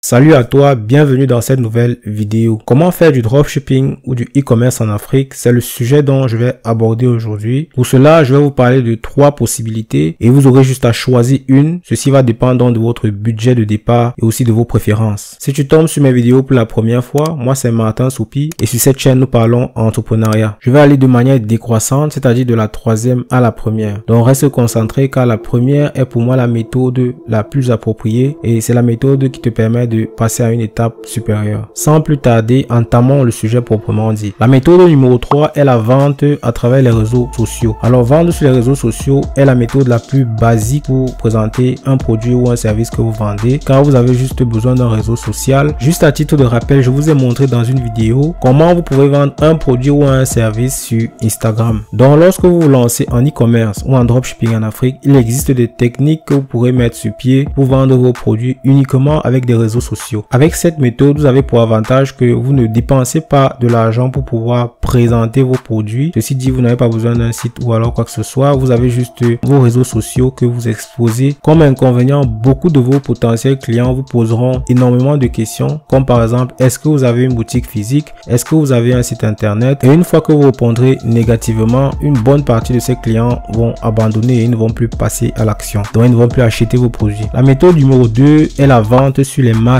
Salut à toi, bienvenue dans cette nouvelle vidéo. Comment faire du dropshipping ou du e-commerce en Afrique? C'est le sujet dont je vais aborder aujourd'hui. Pour cela, je vais vous parler de 3 possibilités et vous aurez juste à choisir une. Ceci va dépendre de votre budget de départ et aussi de vos préférences. Si tu tombes sur mes vidéos pour la première fois, moi c'est Martin Soupi et sur cette chaîne nous parlons entrepreneuriat. Je vais aller de manière décroissante, c'est-à-dire de la 3e à la première. Donc reste concentré car la première est pour moi la méthode la plus appropriée et c'est la méthode qui te permet de passer à une étape supérieure. Sans plus tarder, entamons le sujet proprement dit. La méthode numéro 3 est la vente à travers les réseaux sociaux. Alors vendre sur les réseaux sociaux est la méthode la plus basique pour présenter un produit ou un service que vous vendez car vous avez juste besoin d'un réseau social. Juste à titre de rappel, je vous ai montré dans une vidéo comment vous pouvez vendre un produit ou un service sur Instagram. Donc lorsque vous vous lancez en e-commerce ou en dropshipping en Afrique, il existe des techniques que vous pourrez mettre sur pied pour vendre vos produits uniquement avec des réseaux sociaux. Avec cette méthode, vous avez pour avantage que vous ne dépensez pas de l'argent pour pouvoir présenter vos produits. Ceci dit, vous n'avez pas besoin d'un site ou alors quoi que ce soit. Vous avez juste vos réseaux sociaux que vous exposez. Comme inconvénient, beaucoup de vos potentiels clients vous poseront énormément de questions, comme par exemple, est-ce que vous avez une boutique physique? Est-ce que vous avez un site internet? Et une fois que vous répondrez négativement, une bonne partie de ces clients vont abandonner et ils ne vont plus passer à l'action. Donc, ils ne vont plus acheter vos produits. La méthode numéro 2 est la vente sur les marketplaces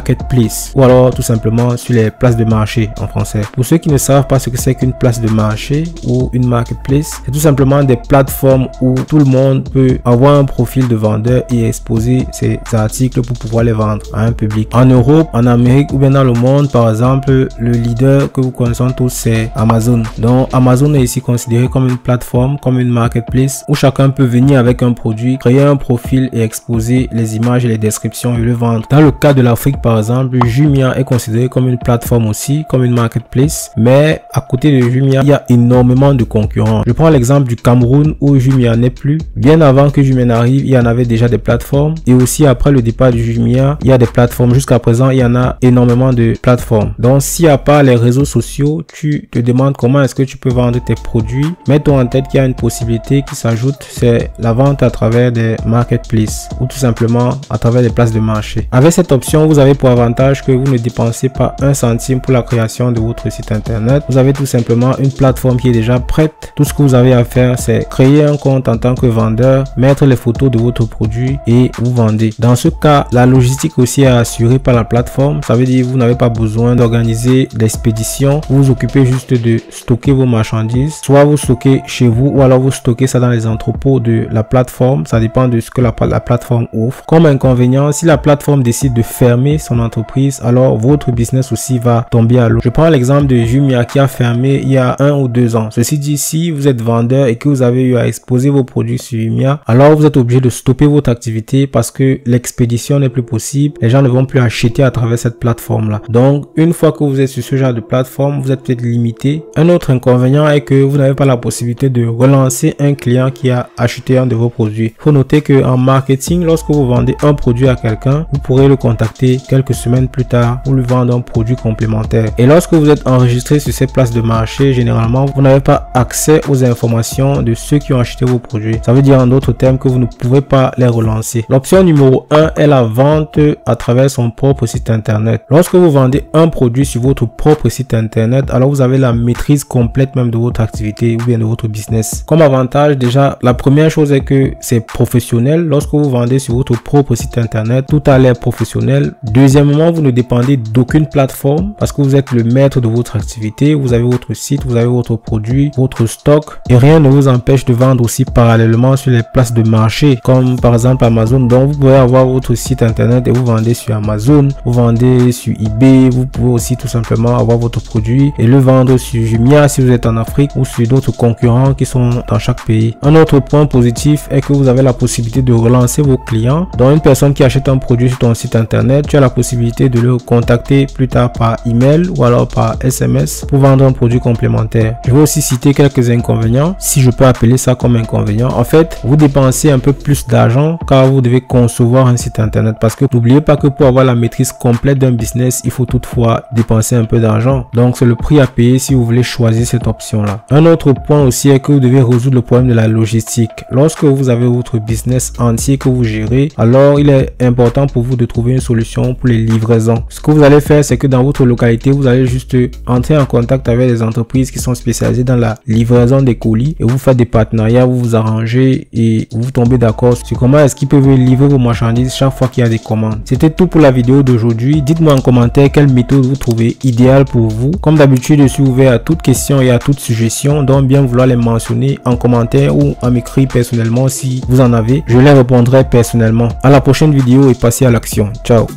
ou alors tout simplement sur les places de marché en français. Pour ceux qui ne savent pas ce que c'est qu'une place de marché ou une marketplace, c'est tout simplement des plateformes où tout le monde peut avoir un profil de vendeur et exposer ses articles pour pouvoir les vendre à un public. En Europe, en Amérique ou bien dans le monde, par exemple, le leader que vous connaissez tous, c'est Amazon. Donc Amazon est ici considéré comme une plateforme, comme une marketplace où chacun peut venir avec un produit, créer un profil et exposer les images et les descriptions et le vendre. Dans le cas de l'Afrique, par exemple, Jumia est considéré comme une plateforme aussi, comme une marketplace, mais à côté de Jumia, il y a énormément de concurrents. Je prends l'exemple du Cameroun où Jumia n'est plus. Bien avant que Jumia n'arrive, il y en avait déjà des plateformes et aussi après le départ du Jumia, il y a des plateformes. Jusqu'à présent, il y en a énormément de plateformes. Donc, si à part les réseaux sociaux, tu te demandes comment est-ce que tu peux vendre tes produits, mets-toi en tête qu'il y a une possibilité qui s'ajoute, c'est la vente à travers des marketplaces ou tout simplement à travers des places de marché. Avec cette option, vous avez pour avantage que vous ne dépensez pas un centime pour la création de votre site internet. Vous avez tout simplement une plateforme qui est déjà prête. Tout ce que vous avez à faire, c'est créer un compte en tant que vendeur, mettre les photos de votre produit et vous vendez. Dans ce cas, la logistique aussi est assurée par la plateforme. Ça veut dire que vous n'avez pas besoin d'organiser l'expédition. Vous vous occupez juste de stocker vos marchandises. Soit vous stockez chez vous ou alors vous stockez ça dans les entrepôts de la plateforme. Ça dépend de ce que la plateforme offre. Comme inconvénient, si la plateforme décide de fermer son entreprise, alors votre business aussi va tomber à l'eau. Je prends l'exemple de Jumia qui a fermé il y a 1 ou 2 ans. Ceci dit, si vous êtes vendeur et que vous avez eu à exposer vos produits sur Jumia, alors vous êtes obligé de stopper votre activité parce que l'expédition n'est plus possible. Les gens ne vont plus acheter à travers cette plateforme-là. Donc, une fois que vous êtes sur ce genre de plateforme, vous êtes peut-être limité. Un autre inconvénient est que vous n'avez pas la possibilité de relancer un client qui a acheté un de vos produits. Il faut noter que en marketing, lorsque vous vendez un produit à quelqu'un, vous pourrez le contacter quelques semaines plus tard pour lui vendre un produit complémentaire. Et lorsque vous êtes enregistré sur ces places de marché, généralement, vous n'avez pas accès aux informations de ceux qui ont acheté vos produits. Ça veut dire en d'autres termes que vous ne pouvez pas les relancer. L'option numéro 1 est la vente à travers son propre site internet. Lorsque vous vendez un produit sur votre propre site internet, alors vous avez la maîtrise complète même de votre activité ou bien de votre business. Comme avantage, déjà, la première chose est que c'est professionnel. Lorsque vous vendez sur votre propre site internet, tout a l'air professionnel. Deuxièmement, vous ne dépendez d'aucune plateforme parce que vous êtes le maître de votre activité. Vous avez votre site, vous avez votre produit, votre stock et rien ne vous empêche de vendre aussi parallèlement sur les places de marché comme par exemple Amazon. Donc, vous pouvez avoir votre site internet et vous vendez sur Amazon, vous vendez sur eBay, vous pouvez aussi tout simplement avoir votre produit et le vendre sur Jumia si vous êtes en Afrique ou sur d'autres concurrents qui sont dans chaque pays. Un autre point positif est que vous avez la possibilité de relancer vos clients. Donc, une personne qui achète un produit sur ton site internet, tu as la possibilité de le contacter plus tard par email ou alors par SMS pour vendre un produit complémentaire. Je vais aussi citer quelques inconvénients, si je peux appeler ça comme inconvénient. En fait, vous dépensez un peu plus d'argent car vous devez concevoir un site internet parce que n'oubliez pas que pour avoir la maîtrise complète d'un business, il faut toutefois dépenser un peu d'argent. Donc, c'est le prix à payer si vous voulez choisir cette option-là. Un autre point aussi est que vous devez résoudre le problème de la logistique. Lorsque vous avez votre business entier que vous gérez, alors il est important pour vous de trouver une solution pour les livraisons. Ce que vous allez faire, c'est que dans votre localité, vous allez juste entrer en contact avec les entreprises qui sont spécialisées dans la livraison des colis et vous faites des partenariats, vous vous arrangez et vous tombez d'accord sur comment est-ce qu'ils peuvent livrer vos marchandises chaque fois qu'il y a des commandes. C'était tout pour la vidéo d'aujourd'hui. Dites-moi en commentaire quelle méthode vous trouvez idéale pour vous. Comme d'habitude, je suis ouvert à toutes questions et à toutes suggestions, donc bien vouloir les mentionner en commentaire ou en m'écrire personnellement si vous en avez. Je les répondrai personnellement. À la prochaine vidéo et passez à l'action. Ciao.